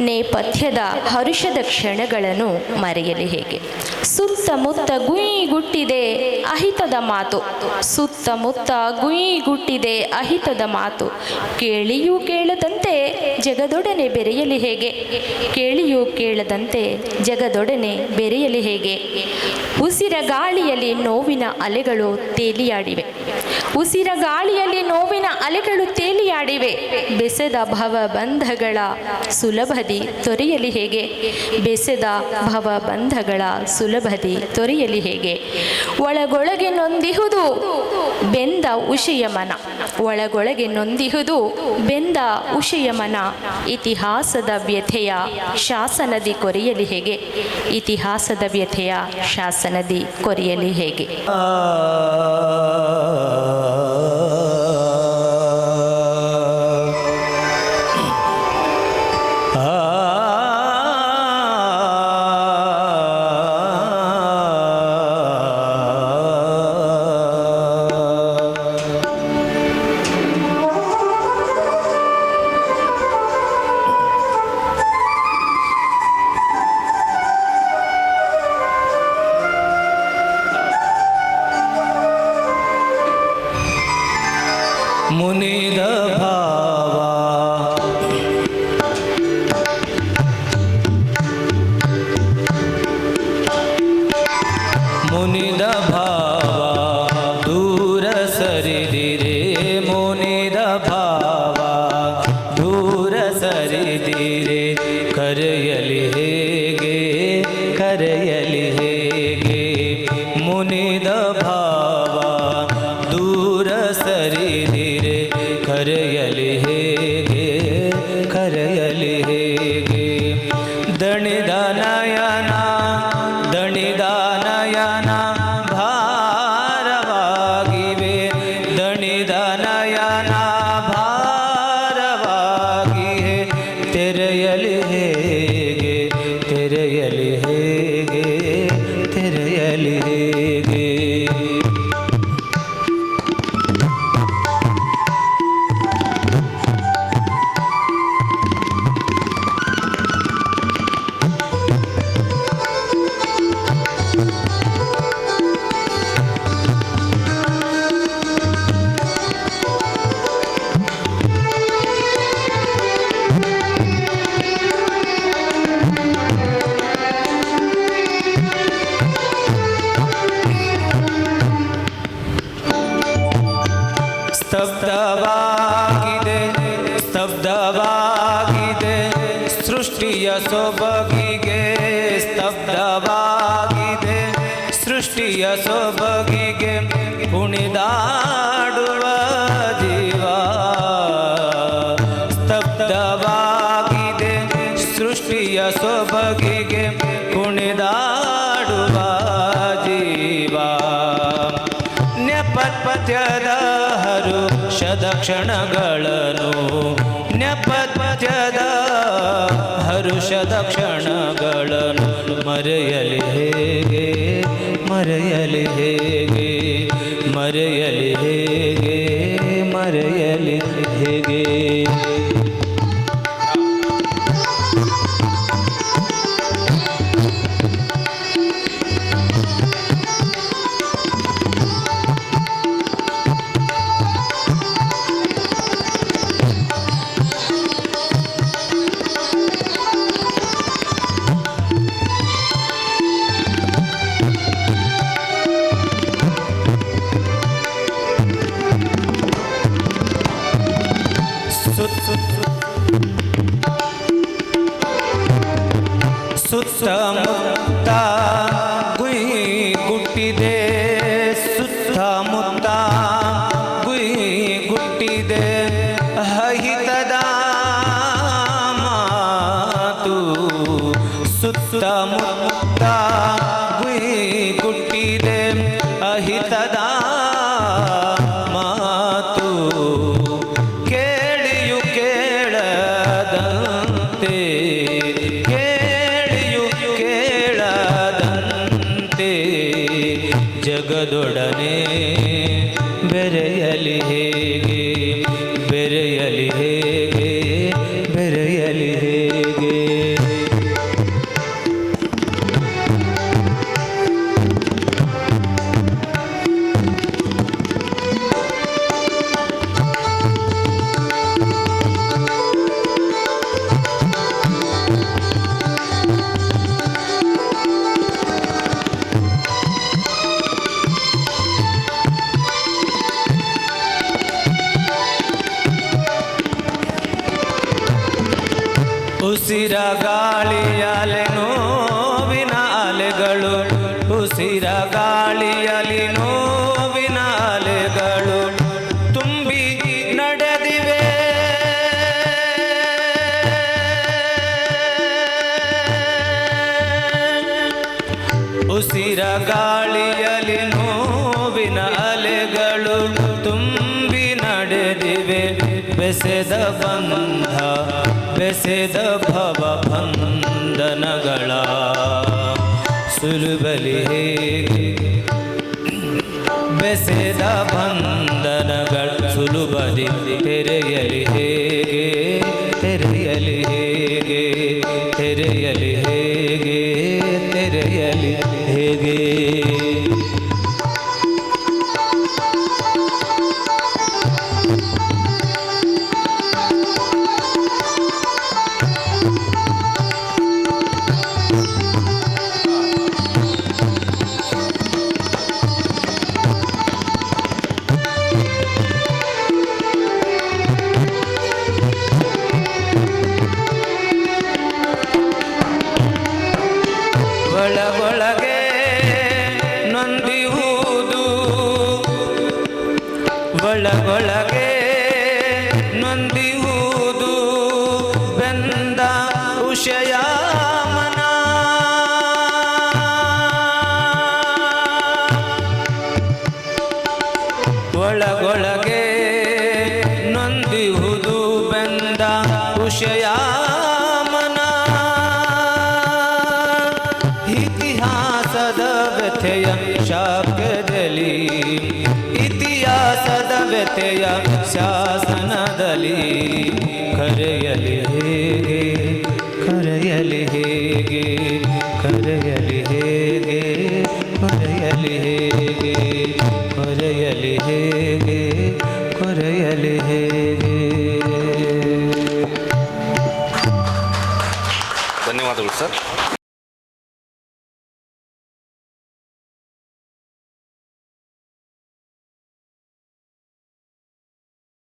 ನೇಪಥ್ಯದ ಹರುಷದ ಕ್ಷಣಗಳನ್ನು ಮರೆಯಲಿ ಹೇಗೆ? ಸುತ್ತಮುತ್ತ ಗುಟ್ಟಿದೆ ಅಹಿತದ ಮಾತು, ಸುತ್ತಮುತ್ತ ಗುಟ್ಟಿದೆ ಅಹಿತದ ಮಾತು, ಕೇಳಿಯೂ ಕೇಳದಂತೆ ಜಗದೊಡನೆ ಬೆರೆಯಲಿ ಹೇಗೆ? ಕೇಳಿಯೂ ಕೇಳದಂತೆ ಜಗದೊಡನೆ ಬೆರೆಯಲಿ ಹೇಗೆ? ಉಸಿರ ಗಾಳಿಯಲ್ಲಿ ನೋವಿನ ಅಲೆಗಳು ತೇಲಿಯಾಡಿವೆ, ಉಸಿರ ಗಾಳಿಯಲ್ಲಿ ನೋವಿನ ಅಲೆಗಳು ತೇಲಿಯಾಡಿವೆ, ಬೆಸೆದ ಭವಬಂಧಗಳ ಸುಲಭದಿ ತೊರೆಯಲಿ ಹೇಗೆ? ಬೆಸೆದ ಭವಬಂಧಗಳ ಸುಲಭದಿ ತೊರೆಯಲಿ ಹೇಗೆ? ಒಳಗೊಳಗೆ ನೊಂದಿಹುದು ಬೆಂದ ಉಷೆಯ ಮನ, ಒಳಗೊಳಗೆ ನೊಂದಿಹುದು ಬೆಂದ ಉಷೆಯ ಮನ, ಇತಿಹಾಸದ ವ್ಯಥೆಯ ಶಾಸನದಿ ಕೊರೆಯಲಿ ಹೇಗೆ? ಇತಿಹಾಸದ ವ್ಯಥೆಯ ಶಾಸನದಿ ಕೊರೆಯಲಿ ಹೇಗೆ? ಮುನಿದ ಭಾವ ಮುನಿದ ಭಾವ ದೂರ ಸರಿದಿರೆ, ಮುನಿದ ಭಾವ ದೂರ ಸರಿದಿರೆ, ಕರೆಯಲಿ ಹೇಗೆ ಕರೆಯಲಿ ಹೇಗೆ? ಮುನಿದ ಭಾವ ದೂರ ಸರಿದಿರೆ, ಕರೆಯಲಿ ಹೇಗೆ ಕರೆಯಲಿ ಹೇಗೆ? ದಣಿದ ನಯನ ದಣಿದ ನಯನ ಭಾರವಾಗಿವೆ, ದಣಿದ ನಯನ ಭಾರವಾಗಿವೆ, ತೆರೆಯಲಿ ಹೇಗೆ ತೆರೆಯಲಿ ಹೇಗೆ ತೆರೆಯಲಿ ಹೇಗೆ? ಸ್ತಬ್ಧವಾಗಿದೆ ಸ್ತಬ್ಧವಾಗಿದೆ ಸೃಷ್ಟಿಯ ಸೊಬಗಿಗೆ, ಸ್ತಬ್ಧವಾಗಿದೆ ಸೃಷ್ಟಿಯ ಸೊಬಗಿಗೆ, ಕುಣಿದಾಡುವ ಜೀವ. ಸ್ತಬ್ಧವಾಗಿದೆ ಸೃಷ್ಟಿಯ ಸೊಬಗಿಗೆ, ಕುಣಿದಾಡುವ ಜೀವ. ನೆಪಥ್ಯದ ಹರುಷದ ಕ್ಷಣಗಳನ್ನು, ನೆಪಥ್ಯದ ಹರುಷದ ಕ್ಷಣಗಳನ್ನು ಮರೆಯಲಿ ಹೇಗೆ ಮರೆಯಲಿ ಹೇಗೆ ಮರೆಯಲಿ ಹೇಗೆ ಮರೆಯಲಿ ಹೇಗೆ? ಸುತ್ತಮುತ್ತ ಗುಟ್ಟಿದೆ, ಸುತ್ತಮುತ್ತ ಗುಟ್ಟಿದೆ ಅಹಿತದ ಮಾತು, ಸುತ್ತಮುತ್ತ ಗುಟ್ಟಿದೆ ಅಹಿತದ ಮಾತು, ಕೇಳಿಯು ಕೇಳದಂತೆ ಜಗದೊಡನೆ ಬೆರೆಯಲಿ ಹೇಗೆ ಬೆರೆಯಲಿ ಹೇಗೆ ಬೆರೆಯಲಿ ಹೇಗೆ? ಉಸಿರ ಗಾಳಿಯಲ್ಲಿ ನೋವಿನ ಅಲೆಗಳು, ಉಸಿರ ಗಾಳಿಯಲ್ಲಿ ನೋವಿನ ಅಲೆಗಳು ತುಂಬಿ ನಡೆದಿವೆ. ಉಸಿರ ಗಾಳಿಯಲ್ಲಿ ನೋವಿನ ಅಲೆಗಳು ತುಂಬಿ ನಡೆದಿವೆ. ಬೆಸೆದ ಬಂಧ ಬೆಸೆದ ಭವ ಬಂಧನಗಳ ಸುಲುಬಲಿ ಹೇಗೆ, ಬೆಸೆದ ಬಂಧನಗಳ ಸುಲುಬಲಿ ತೆರೆಯಲಿ ಹೇಗೆ, ತೆರೆಯಲಿ ಹೇಗೆ, ತೆರೆಯಲಿ ಹೇಗೆ, ತೆರೆಯಲಿ ಹೇಗೆ. ಒಳಗೊಳಗೆ ನೊಂದಿಹುದು, ಒಳಗೊಳಗೆ ನೊಂದಿಹುದು ಬೆಂದ ಉಷಯ ಮನ. ಒಳಗೊಳಗೆ ನೊಂದಿಹುದು ಬೆಂದ ಉಷಯ ಮನ. ಇತಿಹಾಸದ ವ್ಯಥೆಯ ಶಾಖದಲ್ಲಿ, ಇತಿಹಾಸದ ವ್ಯಥೆಯ ಶಾಸನದಲ್ಲಿ ಕರೆಯಲಿ ಹೇಗೆ, ಕರೆಯಲಿ ಹೇಗೆ, ಕರೆಯಲಿ ಹೇಗೆ, ಕರೆಯಲಿ ಹೇಗೆ, ಕರೆಯಲಿ ಹೇಗೆ, ಕರೆಯಲಿ ಹೇಗೆ. ಧನ್ಯವಾದಗಳು ಸರ್.